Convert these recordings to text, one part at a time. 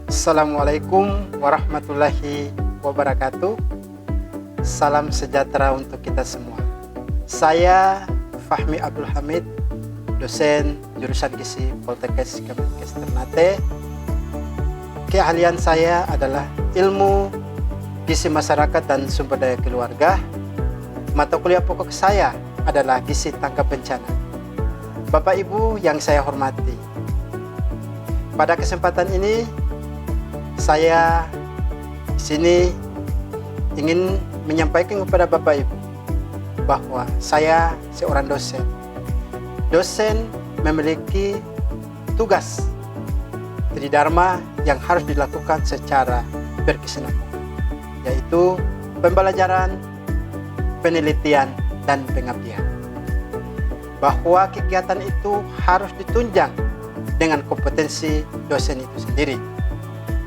Assalamualaikum warahmatullahi wabarakatuh. Salam sejahtera untuk kita semua. Saya Fahmi Abdul Hamid, dosen jurusan Gizi Poltekkes Kemenkes Ternate. Keahlian saya adalah ilmu gizi masyarakat dan sumber daya keluarga. Mata kuliah pokok saya adalah gizi tanggap bencana. Bapak Ibu yang saya hormati, pada kesempatan ini saya di sini ingin menyampaikan kepada Bapak Ibu bahwa saya seorang dosen. Dosen memiliki tugas tridharma yang harus dilakukan secara berkesinambungan, yaitu pembelajaran, penelitian, dan pengabdian. Bahwa kegiatan itu harus ditunjang dengan kompetensi dosen itu sendiri,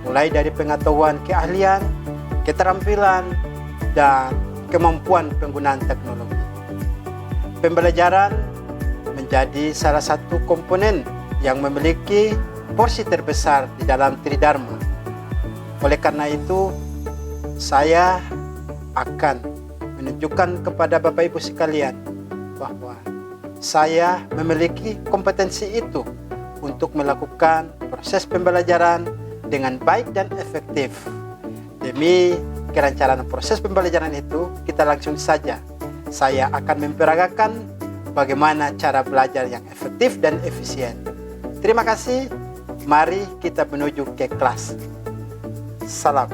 mulai dari pengetahuan, keahlian, keterampilan, dan kemampuan penggunaan teknologi. Pembelajaran menjadi salah satu komponen yang memiliki porsi terbesar di dalam tridharma. Oleh karena itu, saya akan menunjukkan kepada Bapak Ibu sekalian bahwa saya memiliki kompetensi itu untuk melakukan proses pembelajaran dengan baik dan efektif. Demi kelancaran proses pembelajaran itu, kita langsung saja. Saya akan memperagakan bagaimana cara belajar yang efektif dan efisien. Terima kasih. Mari kita menuju ke kelas. Salam.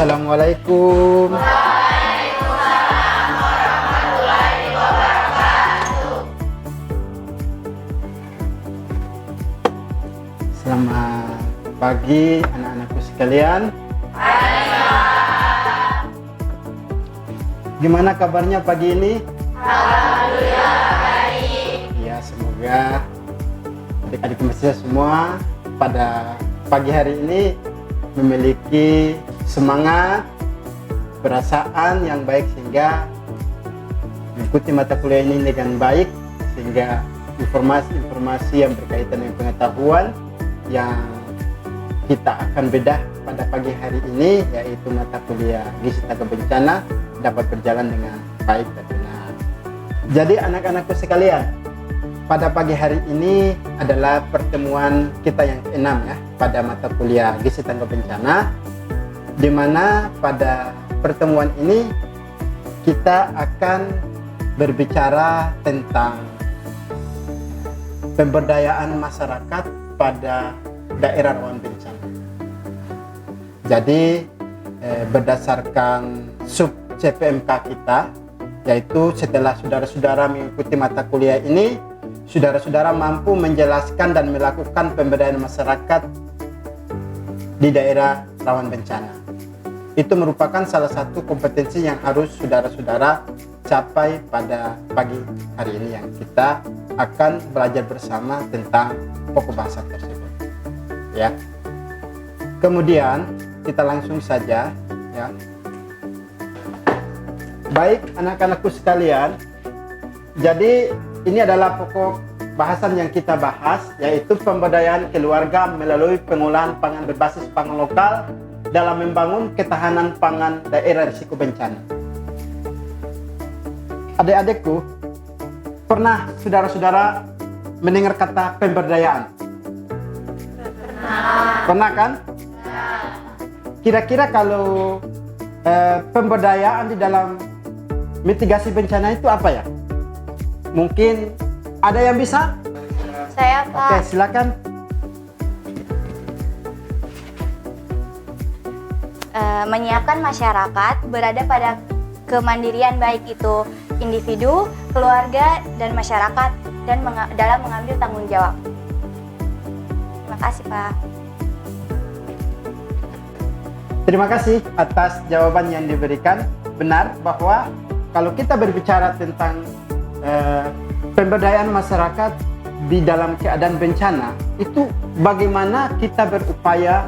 Assalamualaikum. Waalaikumsalam warahmatullahi wabarakatuh. Selamat pagi anak-anakku sekalian. Gimana kabarnya pagi ini? Alhamdulillah baik. Ya, semoga adik-adik mahasiswa semua pada pagi hari ini memiliki semangat, perasaan yang baik sehingga mengikuti mata kuliah ini dengan baik, sehingga informasi-informasi yang berkaitan dengan pengetahuan yang kita akan bedah pada pagi hari ini, yaitu mata kuliah gizi tanggap bencana, dapat berjalan dengan baik dan benar. Jadi anak-anakku sekalian, pada pagi hari ini adalah pertemuan kita yang ke-6 ya, pada mata kuliah gizi tanggap bencana, di mana pada pertemuan ini kita akan berbicara tentang pemberdayaan masyarakat pada daerah rawan bencana. Jadi berdasarkan sub CPMK kita, yaitu setelah saudara-saudara mengikuti mata kuliah ini, saudara-saudara mampu menjelaskan dan melakukan pemberdayaan masyarakat di daerah rawan bencana. Itu merupakan salah satu kompetensi yang harus saudara-saudara capai pada pagi hari ini, yang kita akan belajar bersama tentang pokok bahasa tersebut. Ya. Kemudian kita langsung saja ya. Baik anak-anakku sekalian, jadi ini adalah pokok bahasan yang kita bahas, yaitu pemberdayaan keluarga melalui pengolahan pangan berbasis pangan lokal dalam membangun ketahanan pangan daerah risiko bencana. Adik-adikku, pernah saudara-saudara mendengar kata pemberdayaan? Pernah kan? Kira-kira kalau pemberdayaan di dalam mitigasi bencana itu apa ya? Mungkin ada yang bisa? Saya Pak. Oke, silakan. Menyiapkan masyarakat berada pada kemandirian, baik itu individu, keluarga, dan masyarakat, dan dalam mengambil tanggung jawab. Terima kasih Pak. Terima kasih atas jawaban yang diberikan. Benar bahwa kalau kita berbicara tentang pemberdayaan masyarakat di dalam keadaan bencana, itu bagaimana kita berupaya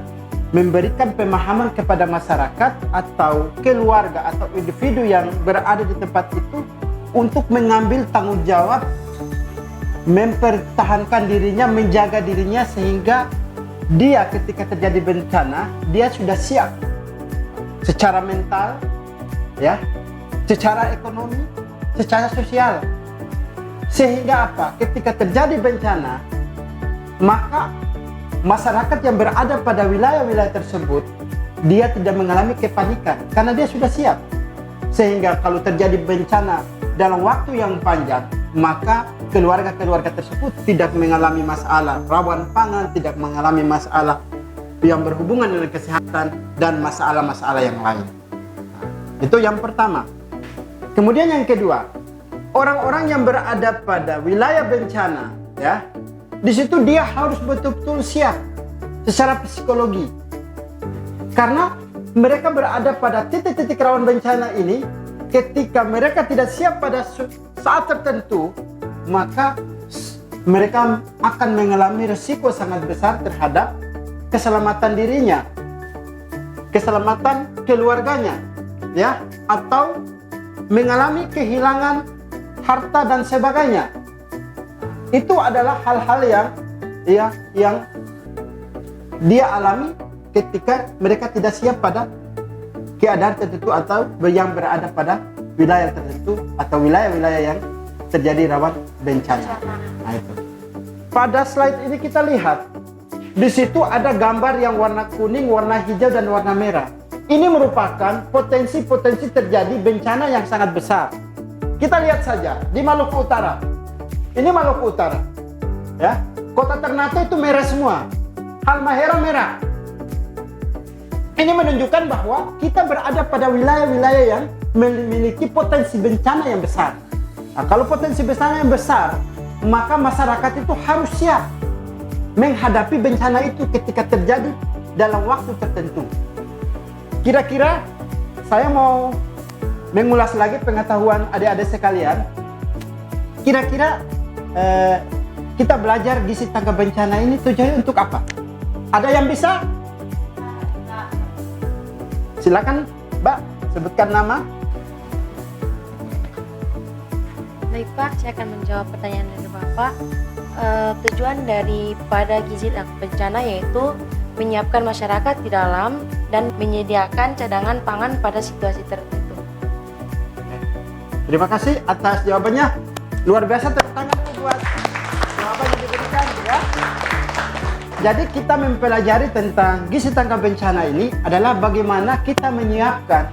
memberikan pemahaman kepada masyarakat atau keluarga atau individu yang berada di tempat itu untuk mengambil tanggung jawab, mempertahankan dirinya, menjaga dirinya, sehingga dia ketika terjadi bencana dia sudah siap secara mental, ya, secara ekonomi, secara sosial. Sehingga apa? Ketika terjadi bencana, maka masyarakat yang berada pada wilayah-wilayah tersebut dia tidak mengalami kepanikan karena dia sudah siap. Sehingga kalau terjadi bencana dalam waktu yang panjang, maka keluarga-keluarga tersebut tidak mengalami masalah rawan pangan, tidak mengalami masalah yang berhubungan dengan kesehatan dan masalah-masalah yang lain. Itu yang pertama. Kemudian yang kedua, orang-orang yang berada pada wilayah bencana, ya, di situ dia harus betul-betul siap secara psikologi, karena mereka berada pada titik-titik rawan bencana ini. Ketika mereka tidak siap pada saat tertentu, maka mereka akan mengalami risiko sangat besar terhadap keselamatan dirinya, keselamatan keluarganya, ya, atau mengalami kehilangan harta dan sebagainya. Itu adalah hal-hal yang dia alami ketika mereka tidak siap pada keadaan tertentu atau yang berada pada wilayah tertentu atau wilayah-wilayah yang terjadi rawan bencana. Nah, itu. Pada slide ini kita lihat di situ ada gambar yang warna kuning, warna hijau, dan warna merah. Ini merupakan potensi-potensi terjadi bencana yang sangat besar. Kita lihat saja di Maluku Utara. Ini Maluku Utara, ya. Kota Ternate itu merah semua, Halmahera merah. Ini menunjukkan bahwa kita berada pada wilayah-wilayah yang memiliki potensi bencana yang besar. Nah, kalau potensi bencana yang besar, maka masyarakat itu harus siap menghadapi bencana itu ketika terjadi dalam waktu tertentu. Kira-kira saya mau mengulas lagi pengetahuan adik-adik sekalian. Kira-kira kita belajar gizi tanggap bencana ini tujuannya untuk apa? Ada yang bisa? Silakan, Mbak, sebutkan nama. Baik Pak, saya akan menjawab pertanyaan dari Bapak. Tujuan daripada gizi tanggap bencana yaitu menyiapkan masyarakat di dalam dan menyediakan cadangan pangan pada situasi tertentu. Terima kasih atas jawabannya. Luar biasa, tepuk tangan dulu buat jawaban yang diberikan, ya. Jadi kita mempelajari tentang gizi tanggap bencana ini adalah bagaimana kita menyiapkan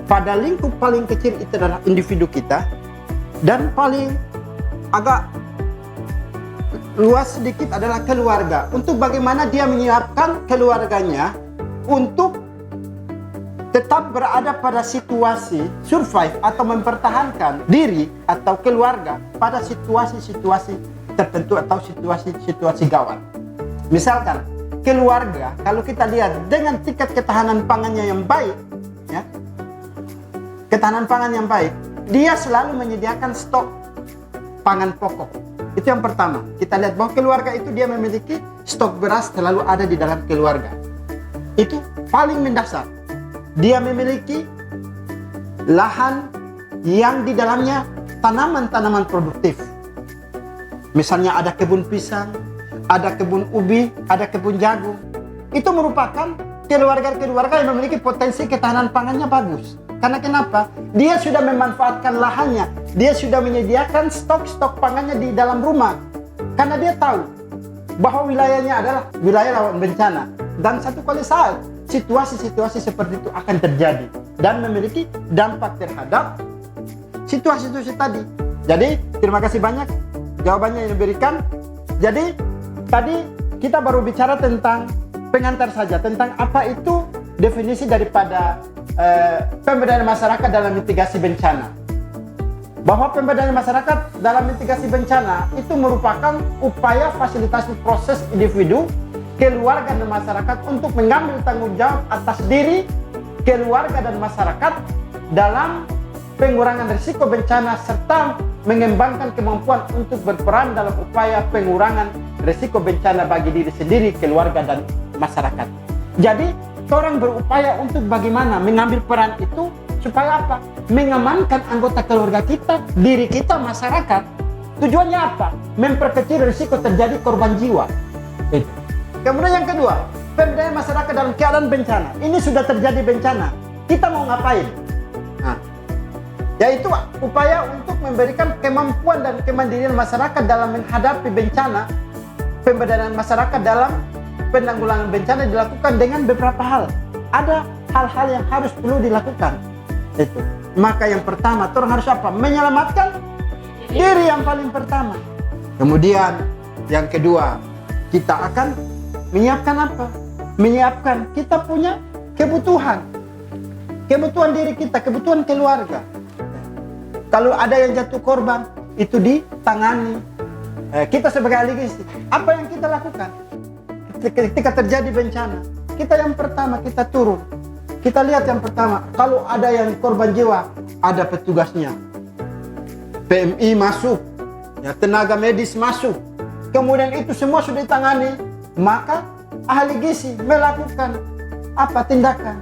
pada lingkup paling kecil itu adalah individu kita, dan paling agak luas sedikit adalah keluarga, untuk bagaimana dia menyiapkan keluarganya untuk tetap berada pada situasi survive atau mempertahankan diri atau keluarga pada situasi-situasi tertentu atau situasi-situasi gawat. Misalkan keluarga, kalau kita lihat dengan tingkat ketahanan pangannya yang baik, ya, ketahanan pangan yang baik, dia selalu menyediakan stok pangan pokok. Itu yang pertama. Kita lihat bahwa keluarga itu dia memiliki stok beras selalu ada di dalam keluarga. Itu paling mendasar. Dia memiliki lahan yang di dalamnya tanaman-tanaman produktif. Misalnya ada kebun pisang, ada kebun ubi, ada kebun jagung. Itu merupakan keluarga-keluarga yang memiliki potensi ketahanan pangannya bagus. Karena kenapa? Dia sudah memanfaatkan lahannya. Dia sudah menyediakan stok-stok pangannya di dalam rumah. Karena dia tahu bahwa wilayahnya adalah wilayah rawan bencana. Dan satu kali saat situasi-situasi seperti itu akan terjadi dan memiliki dampak terhadap situasi-situasi tadi. Jadi, terima kasih banyak jawabannya yang diberikan. Jadi, tadi kita baru bicara tentang pengantar saja, tentang apa itu definisi daripada pemberdayaan masyarakat dalam mitigasi bencana. Bahwa pemberdayaan masyarakat dalam mitigasi bencana itu merupakan upaya fasilitasi proses individu, keluarga, dan masyarakat untuk mengambil tanggung jawab atas diri, keluarga, dan masyarakat dalam pengurangan risiko bencana serta mengembangkan kemampuan untuk berperan dalam upaya pengurangan risiko bencana bagi diri sendiri, keluarga, dan masyarakat. Jadi orang berupaya untuk bagaimana mengambil peran itu supaya apa? Mengamankan anggota keluarga kita, diri kita, masyarakat. Tujuannya apa? Memperkecil risiko terjadi korban jiwa. Itu. Kemudian yang kedua, pemberdayaan masyarakat dalam keadaan bencana. Ini sudah terjadi bencana. Kita mau ngapain? Nah, yaitu upaya untuk memberikan kemampuan dan kemandirian masyarakat dalam menghadapi bencana. Pemberdayaan masyarakat dalam penanggulangan bencana dilakukan dengan beberapa hal. Ada hal-hal yang harus perlu dilakukan. Itu. Maka yang pertama, orang harus apa? Menyelamatkan diri yang paling pertama. Kemudian yang kedua, kita akan menyiapkan apa? Menyiapkan kita punya kebutuhan. Kebutuhan diri kita, kebutuhan keluarga. Kalau ada yang jatuh korban, itu ditangani. Kita sebagai ahli gizi, apa yang kita lakukan? Ketika terjadi bencana, kita yang pertama, kita turun. Kita lihat yang pertama, kalau ada yang korban jiwa, ada petugasnya. PMI masuk, ya, tenaga medis masuk. Kemudian itu semua sudah ditangani, maka ahli gizi melakukan apa tindakan?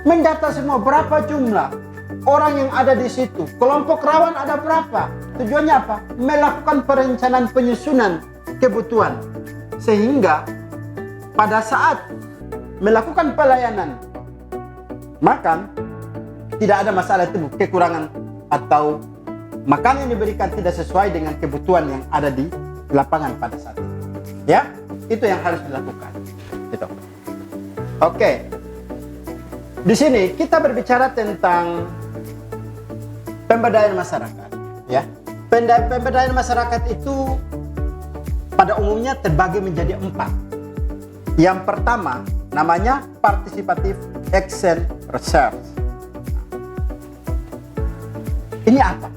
Mendata semua berapa jumlah orang yang ada di situ, kelompok rawan ada berapa. Tujuannya apa? Melakukan perencanaan penyusunan kebutuhan sehingga pada saat melakukan pelayanan makan tidak ada masalah itu kekurangan atau makanan yang diberikan tidak sesuai dengan kebutuhan yang ada di lapangan pada saat itu. Ya, itu yang harus dilakukan. Gitu. Oke. Di sini kita berbicara tentang pemberdayaan masyarakat. Ya, pemberdayaan masyarakat itu pada umumnya terbagi menjadi 4. Yang pertama namanya participative action research. Ini apa?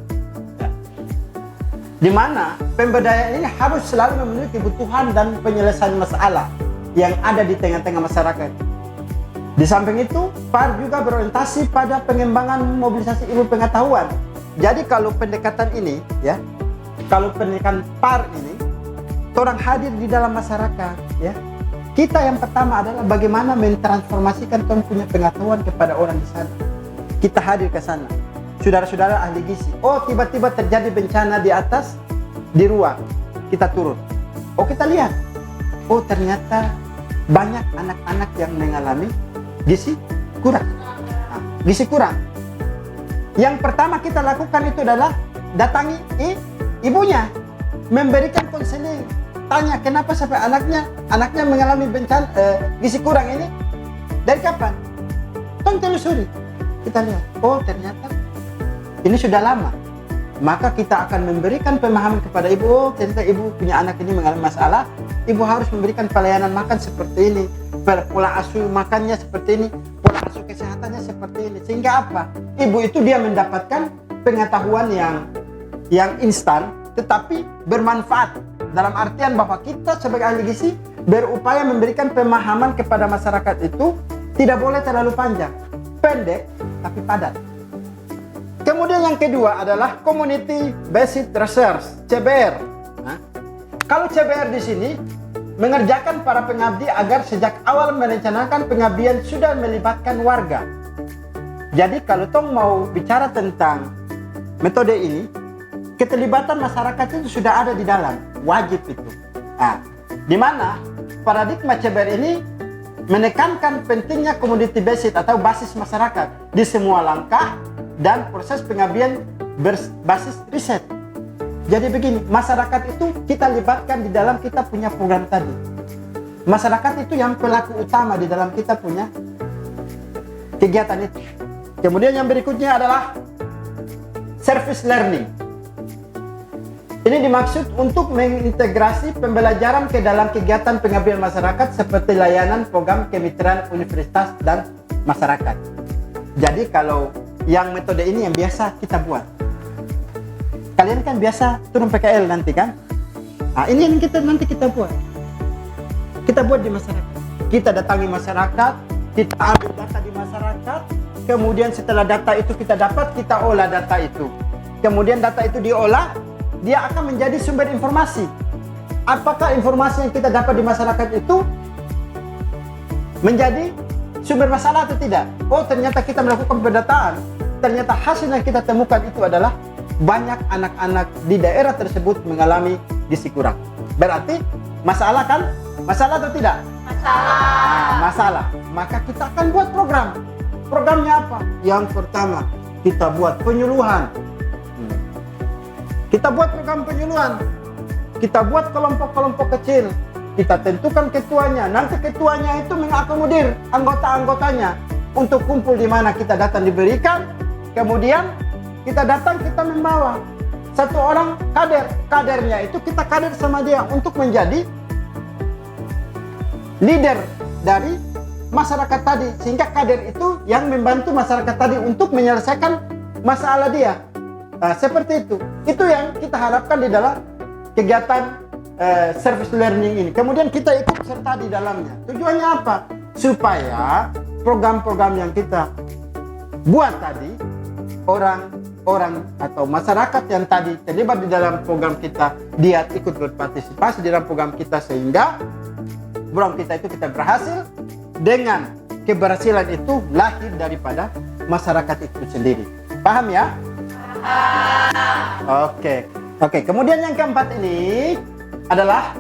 Di mana pemberdayaan ini harus selalu memenuhi kebutuhan dan penyelesaian masalah yang ada di tengah-tengah masyarakat. Di samping itu, PAR juga berorientasi pada pengembangan mobilisasi ilmu pengetahuan. Jadi kalau pendekatan ini, ya, kalau pendekatan PAR ini, orang hadir di dalam masyarakat, ya, kita yang pertama adalah bagaimana mentransformasikan orang punya pengetahuan kepada orang di sana. Kita hadir ke sana. Saudara-saudara ahli gizi, oh tiba-tiba terjadi bencana di atas, di ruang, kita turun. Oh kita lihat, oh ternyata banyak anak-anak yang mengalami gizi kurang. Nah, gizi kurang. Yang pertama kita lakukan itu adalah datangi ibunya, memberikan konseling, tanya kenapa sampai anaknya mengalami bencana gizi kurang ini, dari kapan? Tolong telusuri. Kita lihat, oh ternyata ini sudah lama. Maka kita akan memberikan pemahaman kepada ibu, oh ternyata ibu punya anak ini mengalami masalah, ibu harus memberikan pelayanan makan seperti ini, pola asuh makannya seperti ini, pola asuh kesehatannya seperti ini. Sehingga apa? Ibu itu dia mendapatkan pengetahuan yang instan tetapi bermanfaat. Dalam artian bahwa kita sebagai ahli gizi berupaya memberikan pemahaman kepada masyarakat itu tidak boleh terlalu panjang, pendek tapi padat. Kemudian yang kedua adalah Community Based Research, CBR. Nah, kalau CBR di sini mengerjakan para pengabdi agar sejak awal merencanakan pengabdian sudah melibatkan warga. Jadi kalau tong mau bicara tentang metode ini, keterlibatan masyarakat itu sudah ada di dalam, wajib itu. Nah, di mana paradigma CBR ini menekankan pentingnya community based atau basis masyarakat di semua langkah dan proses pengabdian berbasis riset. Jadi begini, masyarakat itu kita libatkan di dalam kita punya program tadi. Masyarakat itu yang pelaku utama di dalam kita punya kegiatan itu. Kemudian yang berikutnya adalah service learning. Ini dimaksud untuk mengintegrasi pembelajaran ke dalam kegiatan pengabdian masyarakat seperti layanan program kemitraan universitas dan masyarakat. Jadi kalau yang metode ini yang biasa kita buat. Kalian kan biasa turun PKL nanti kan? Nah, ini yang nanti kita buat. Kita buat di masyarakat. Kita datangi masyarakat, kita ambil data di masyarakat, kemudian setelah data itu kita dapat, kita olah data itu. Kemudian data itu diolah, dia akan menjadi sumber informasi. Apakah informasi yang kita dapat di masyarakat itu menjadi sumber masalah atau tidak? Oh, ternyata kita melakukan pendataan. Ternyata hasil yang kita temukan itu adalah banyak anak-anak di daerah tersebut mengalami gizi kurang. Berarti masalah kan? Masalah atau tidak? Masalah. Masalah. Maka kita akan buat program. Programnya apa? Yang pertama, kita buat penyuluhan. Kita buat program penyuluhan. Kita buat kelompok-kelompok kecil. Kita tentukan ketuanya. Nanti ketuanya itu mengakomodir anggota-anggotanya untuk kumpul di mana kita datang diberikan. Kemudian kita datang, kita membawa satu orang kader. Kadernya itu kita kader sama dia untuk menjadi leader dari masyarakat tadi, sehingga kader itu yang membantu masyarakat tadi untuk menyelesaikan masalah dia. Nah, seperti itu. Itu yang kita harapkan di dalam kegiatan service learning ini. Kemudian kita ikut serta di dalamnya. Tujuannya apa? Supaya program-program yang kita buat tadi, orang atau masyarakat yang tadi terlibat di dalam program kita, dia ikut berpartisipasi di dalam program kita, sehingga program kita itu kita berhasil. Dengan keberhasilan itu lahir daripada masyarakat itu sendiri. Paham ya? Paham. Oke. Kemudian yang keempat ini adalah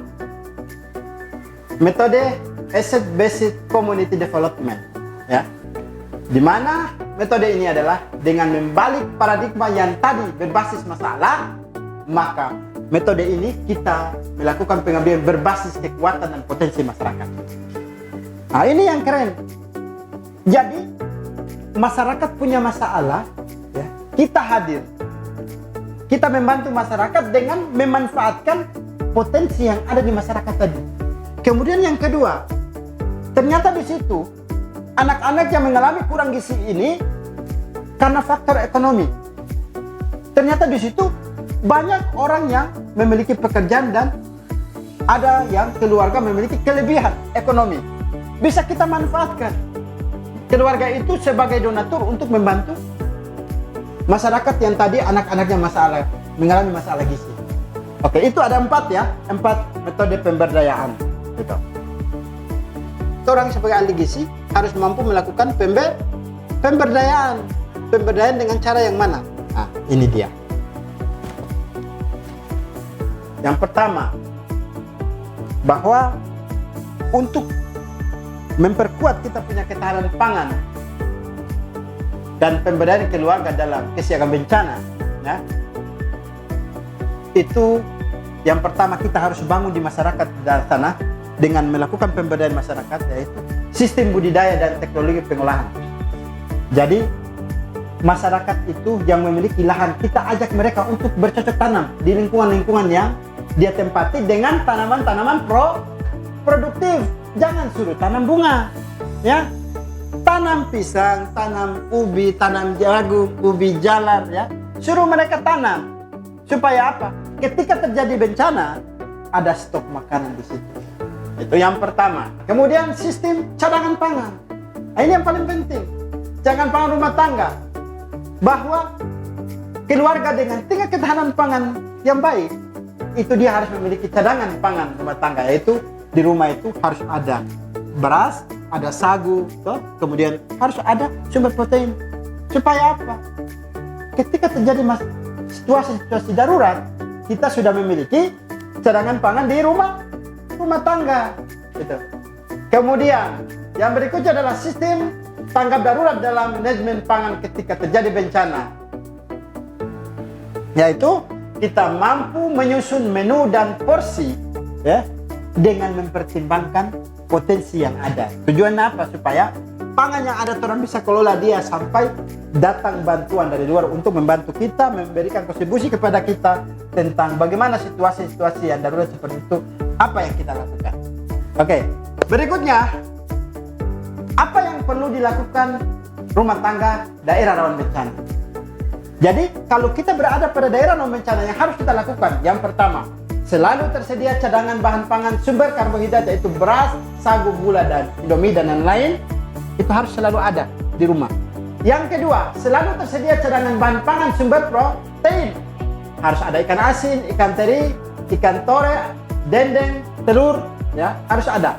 metode Asset Based Community Development. Ya, dimana metode ini adalah dengan membalik paradigma yang tadi berbasis masalah, maka metode ini kita melakukan pengambilan berbasis kekuatan dan potensi masyarakat. Nah, ini yang keren. Jadi masyarakat punya masalah, ya, kita hadir, kita membantu masyarakat dengan memanfaatkan potensi yang ada di masyarakat tadi. Kemudian yang kedua, ternyata di situ anak-anak yang mengalami kurang gizi ini karena faktor ekonomi. Ternyata di situ banyak orang yang memiliki pekerjaan dan ada yang keluarga memiliki kelebihan ekonomi. Bisa kita manfaatkan keluarga itu sebagai donatur untuk membantu masyarakat yang tadi anak-anaknya mengalami masalah gizi. Oke, itu ada 4 ya, 4 metode pemberdayaan. Gitu. Orang sebagai ahli gizi harus mampu melakukan pemberdayaan. Pemberdayaan dengan cara yang mana? Nah, ini dia. Yang pertama, bahwa untuk memperkuat kita punya ketahanan pangan dan pemberdayaan keluarga dalam kesiagaan bencana, ya, itu yang pertama kita harus bangun di masyarakat dari sana dengan melakukan pemberdayaan masyarakat, yaitu sistem budidaya dan teknologi pengolahan. Jadi masyarakat itu yang memiliki lahan, kita ajak mereka untuk bercocok tanam di lingkungan-lingkungan yang dia tempati dengan tanaman-tanaman produktif. Jangan suruh tanam bunga, ya. Tanam pisang, tanam ubi, tanam jagung, ubi jalar, ya. Suruh mereka tanam. Supaya apa? Ketika terjadi bencana, ada stok makanan di situ. Itu yang pertama. Kemudian sistem cadangan pangan. Nah, ini yang paling penting. Cadangan pangan rumah tangga. Bahwa keluarga dengan tingkat ketahanan pangan yang baik, itu dia harus memiliki cadangan pangan rumah tangga, yaitu di rumah itu harus ada beras, ada sagu, kemudian harus ada sumber protein. Supaya apa? Ketika terjadi situasi darurat, kita sudah memiliki cadangan pangan di rumah tangga. Gitu. Kemudian yang berikutnya adalah sistem tanggap darurat dalam manajemen pangan ketika terjadi bencana. Yaitu kita mampu menyusun menu dan porsi, ya, dengan mempertimbangkan potensi yang ada. Tujuannya apa? Supaya pangan yang ada orang bisa kelola dia sampai datang bantuan dari luar untuk membantu kita, memberikan kontribusi kepada kita tentang bagaimana situasi-situasi yang darurat seperti itu, apa yang kita lakukan. Oke, berikutnya, apa yang perlu dilakukan rumah tangga daerah rawan bencana? Jadi, kalau kita berada pada daerah rawan bencana, yang harus kita lakukan, yang pertama, selalu tersedia cadangan bahan pangan sumber karbohidrat, yaitu beras, sagu, gula, dan indomie, dan lain-lain. Itu harus selalu ada di rumah. Yang kedua, selalu tersedia cadangan bahan pangan sumber protein. Harus ada ikan asin, ikan teri, ikan tore, dendeng, telur, ya, harus ada.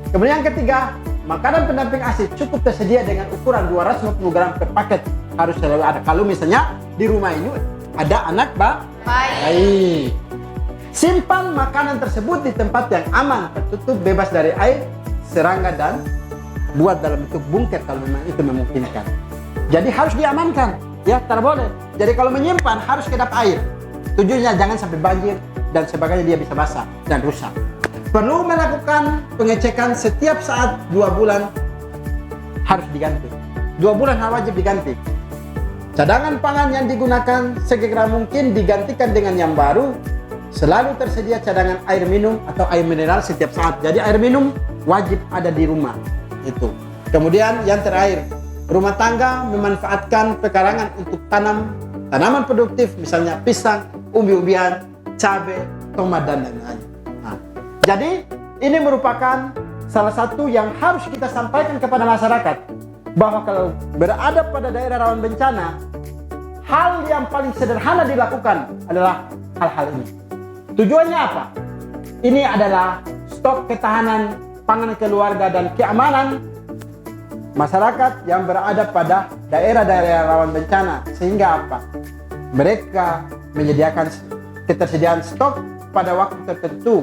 Kemudian yang ketiga, makanan pendamping ASI cukup tersedia dengan ukuran 250 gram per paket. Harus selalu ada. Kalau misalnya di rumah ini ada anak bayi. Simpan makanan tersebut di tempat yang aman, tertutup, bebas dari air, serangga, dan buat dalam bentuk bunker kalau memang itu memungkinkan. Jadi harus diamankan, ya, tidak boleh. Jadi kalau menyimpan harus kedap air. Tujuannya jangan sampai banjir dan sebagainya, dia bisa basah dan rusak. Perlu melakukan pengecekan setiap saat 2 bulan harus diganti. 2 bulan wajib diganti. Cadangan pangan yang digunakan segera mungkin digantikan dengan yang baru. Selalu tersedia cadangan air minum atau air mineral setiap saat. Jadi air minum wajib ada di rumah. Itu. Kemudian yang terakhir, rumah tangga memanfaatkan pekarangan untuk tanam tanaman produktif, misalnya pisang, umbi-umbian, cabai, tomat, dan lain-lain. Nah, jadi ini merupakan salah satu yang harus kita sampaikan kepada masyarakat, bahwa kalau berada pada daerah rawan bencana, hal yang paling sederhana dilakukan adalah hal-hal ini. Tujuannya apa? Ini adalah stok ketahanan pangan keluarga dan keamanan masyarakat yang berada pada daerah-daerah rawan bencana. Sehingga apa? Mereka menyediakan ketersediaan stok pada waktu tertentu.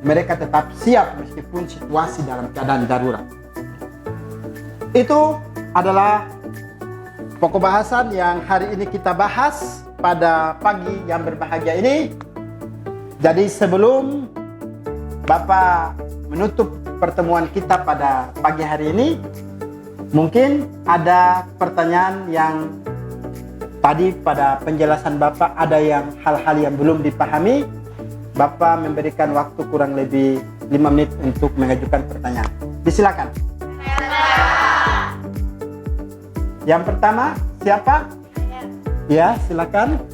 Mereka tetap siap meskipun situasi dalam keadaan darurat. Itu adalah pokok bahasan yang hari ini kita bahas pada pagi yang berbahagia ini. Jadi sebelum Bapak menutup pertemuan kita pada pagi hari ini, mungkin ada pertanyaan yang tadi pada penjelasan Bapak ada yang hal-hal yang belum dipahami. Bapak memberikan waktu kurang lebih 5 menit untuk mengajukan pertanyaan. Disilakan. Yang pertama, siapa? Ya, silakan.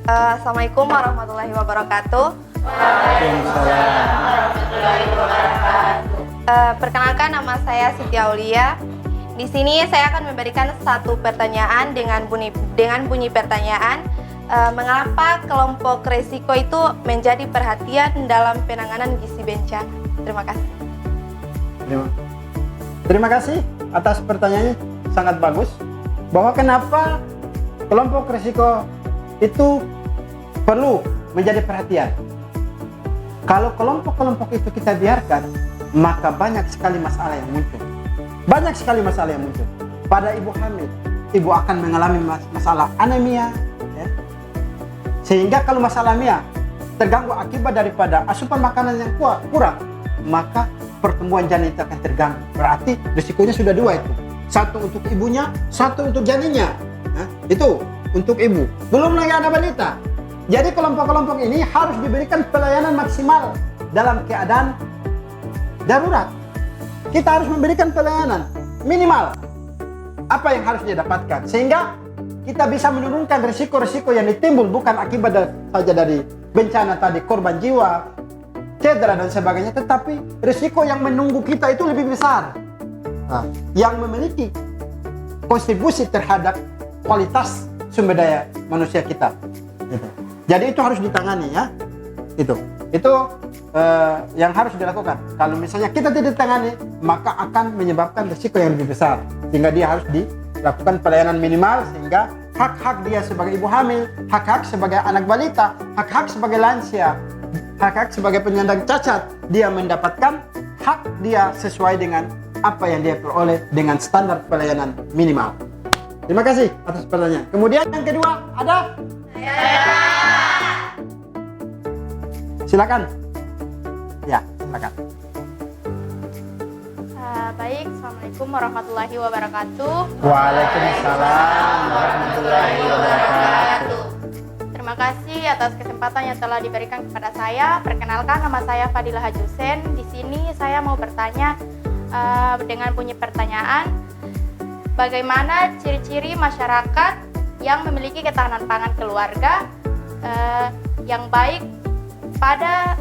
Assalamualaikum warahmatullahi wabarakatuh. Perkenalkan, nama saya Siti Aulia. Di sini saya akan memberikan satu pertanyaan dengan bunyi pertanyaan. Mengapa kelompok resiko itu menjadi perhatian dalam penanganan gizi bencana? Terima kasih. Terima kasih atas pertanyaannya, sangat bagus. Bahwa kenapa kelompok risiko itu perlu menjadi perhatian. Kalau kelompok-kelompok itu kita biarkan, maka banyak sekali masalah yang muncul. Banyak sekali masalah yang muncul. Pada ibu hamil, ibu akan mengalami masalah anemia, ya. Sehingga kalau masalah anemia terganggu akibat daripada asupan makanan yang kurang, maka pertumbuhan janin itu akan terganggu. Berarti risikonya sudah 2 itu. Satu untuk ibunya, satu untuk janinnya. Nah, itu untuk ibu. Belum lagi ada balita. Jadi kelompok-kelompok ini harus diberikan pelayanan maksimal dalam keadaan darurat. Kita harus memberikan pelayanan minimal apa yang harus dia dapatkan, sehingga kita bisa menurunkan risiko-risiko yang ditimbul bukan akibat saja dari bencana tadi, korban jiwa, cedera dan sebagainya, tetapi risiko yang menunggu kita itu lebih besar, yang memiliki kontribusi terhadap kualitas sumber daya manusia kita. Gitu. Jadi itu harus ditangani, ya. Itu yang harus dilakukan. Kalau misalnya kita tidak ditangani, maka akan menyebabkan risiko yang lebih besar. Sehingga dia harus dilakukan pelayanan minimal, sehingga hak-hak dia sebagai ibu hamil, hak-hak sebagai anak balita, hak-hak sebagai lansia, hak-hak sebagai penyandang cacat, dia mendapatkan hak dia sesuai dengan apa yang dia peroleh dengan standar pelayanan minimal. Terima kasih atas pertanyaan. Kemudian yang kedua ada? Silakan. Ya, silakan. Baik, Assalamualaikum warahmatullahi wabarakatuh. Waalaikumsalam warahmatullahi wabarakatuh. Terima kasih atas kesempatan yang telah diberikan kepada saya. Perkenalkan, nama saya Fadilah Hajusen. Di sini saya mau bertanya dengan bunyi pertanyaan, bagaimana ciri-ciri masyarakat yang memiliki ketahanan pangan keluarga yang baik pada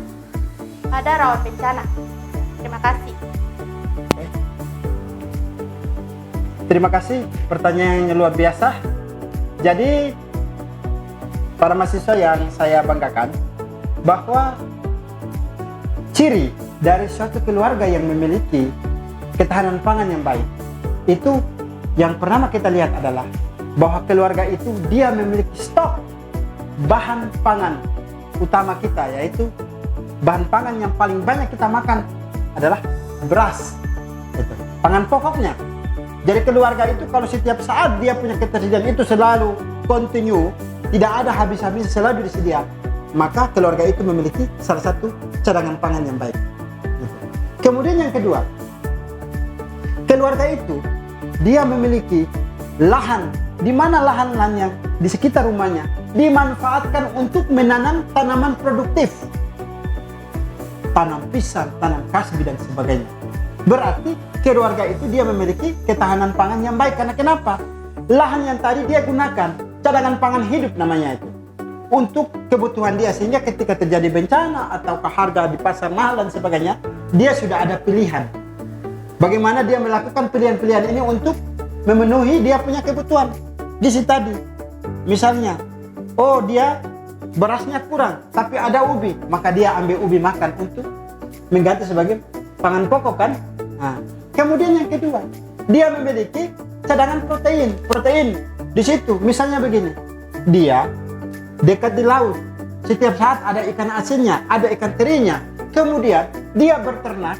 rawan bencana? Terima kasih. Terima kasih, pertanyaannya luar biasa. Jadi para mahasiswa yang saya banggakan, bahwa ciri dari suatu keluarga yang memiliki ketahanan pangan yang baik, itu yang pertama kita lihat adalah bahwa keluarga itu dia memiliki stok bahan pangan utama kita, yaitu bahan pangan yang paling banyak kita makan adalah beras. Itu pangan pokoknya. Jadi keluarga itu kalau setiap saat dia punya ketersediaan itu selalu kontinu, tidak ada habis-habis, selalu disediakan, maka keluarga itu memiliki salah satu cadangan pangan yang baik. Kemudian yang kedua, keluarga itu dia memiliki lahan, di mana lahan-lahan yang di sekitar rumahnya dimanfaatkan untuk menanam tanaman produktif, tanam pisang, tanam kasbi dan sebagainya. Berarti keluarga itu dia memiliki ketahanan pangan yang baik. Karena kenapa? Lahan yang tadi dia gunakan cadangan pangan hidup namanya itu, untuk kebutuhan dia, sehingga ketika terjadi bencana atau harga di pasar mahal dan sebagainya, dia sudah ada pilihan bagaimana dia melakukan pilihan-pilihan ini untuk memenuhi dia punya kebutuhan di situ tadi. Misalnya, oh dia berasnya kurang tapi ada ubi, maka dia ambil ubi makan untuk mengganti sebagai pangan pokok kan. Nah, kemudian yang kedua, dia memiliki cadangan protein di situ. Misalnya begini, dia dekat di laut, setiap saat ada ikan asinnya, ada ikan terinya. Kemudian dia berternak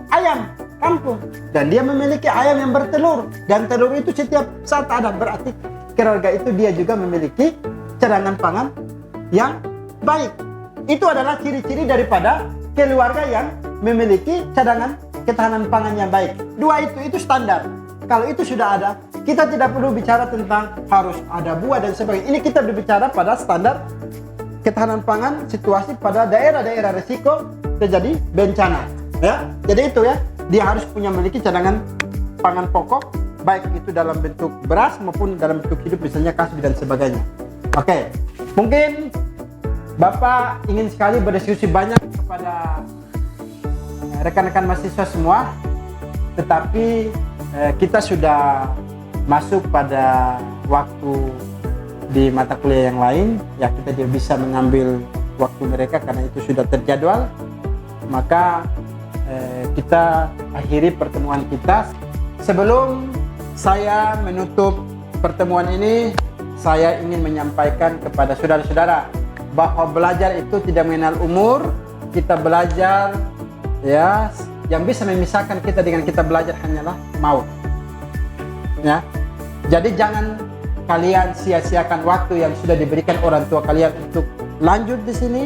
ayam kampung dan dia memiliki ayam yang bertelur, dan telur itu setiap saat ada. Berarti keluarga itu dia juga memiliki cadangan pangan yang baik. Itu adalah ciri-ciri daripada keluarga yang memiliki cadangan ketahanan pangan yang baik. Dua itu standar. Kalau itu sudah ada, kita tidak perlu bicara tentang harus ada buah dan sebagainya. Ini kita berbicara pada standar ketahanan pangan situasi pada daerah-daerah risiko terjadi bencana. Ya, jadi itu ya, dia harus punya memiliki cadangan pangan pokok, baik itu dalam bentuk beras maupun dalam bentuk hidup, misalnya kasbi dan sebagainya. Oke, mungkin Bapak ingin sekali berdiskusi banyak kepada rekan-rekan mahasiswa semua, tetapi kita sudah masuk pada waktu di mata kuliah yang lain, ya kita tidak bisa mengambil waktu mereka karena itu sudah terjadwal. Maka kita akhiri pertemuan kita. Sebelum saya menutup pertemuan ini, saya ingin menyampaikan kepada saudara-saudara bahwa belajar itu tidak mengenal umur. Kita belajar, ya, yang bisa memisahkan kita dengan kita belajar hanyalah maut. Ya, jadi jangan kalian sia-siakan waktu yang sudah diberikan orang tua kalian untuk lanjut di sini.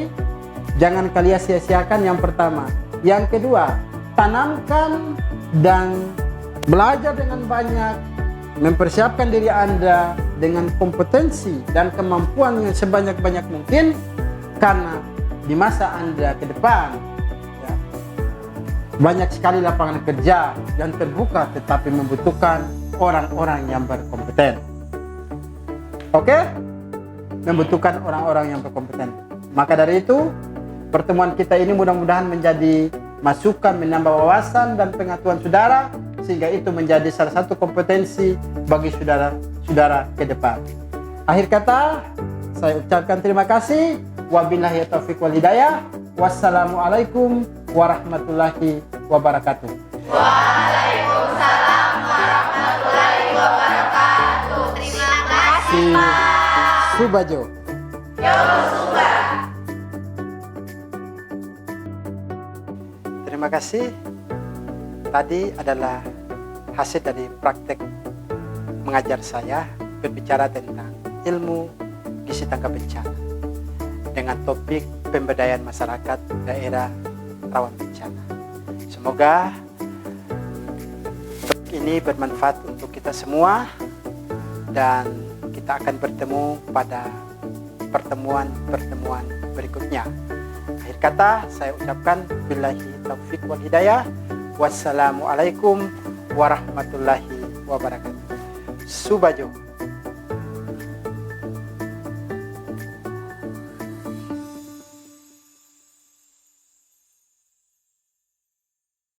Jangan kalian sia-siakan, yang pertama. Yang kedua, tanamkan dan belajar dengan banyak, mempersiapkan diri Anda dengan kompetensi dan kemampuan yang sebanyak-banyak mungkin, karena di masa Anda ke depan ya, banyak sekali lapangan kerja yang terbuka, tetapi membutuhkan orang-orang yang berkompeten. Oke? Membutuhkan orang-orang yang berkompeten. Maka dari itu, pertemuan kita ini mudah-mudahan menjadi masukan, menambah wawasan dan pengetahuan saudara, sehingga itu menjadi salah satu kompetensi bagi saudara-saudara ke depan. Akhir kata, saya ucapkan terima kasih. Wabillahi taufiq wal hidayah. Wassalamualaikum warahmatullahi wabarakatuh. Waalaikumsalam warahmatullahi wabarakatuh. Terima kasih, Pak. Subajo. Yosuba. Terima kasih. Tadi adalah hasil dari praktek mengajar saya berbicara tentang ilmu gizi tangga bencana dengan topik pemberdayaan masyarakat daerah rawan bencana. Semoga topik ini bermanfaat untuk kita semua dan kita akan bertemu pada pertemuan-pertemuan berikutnya. Akhir kata saya ucapkan billahi taufiq wal hidayah. Wassalamualaikum warahmatullahi wabarakatuh. Subajo.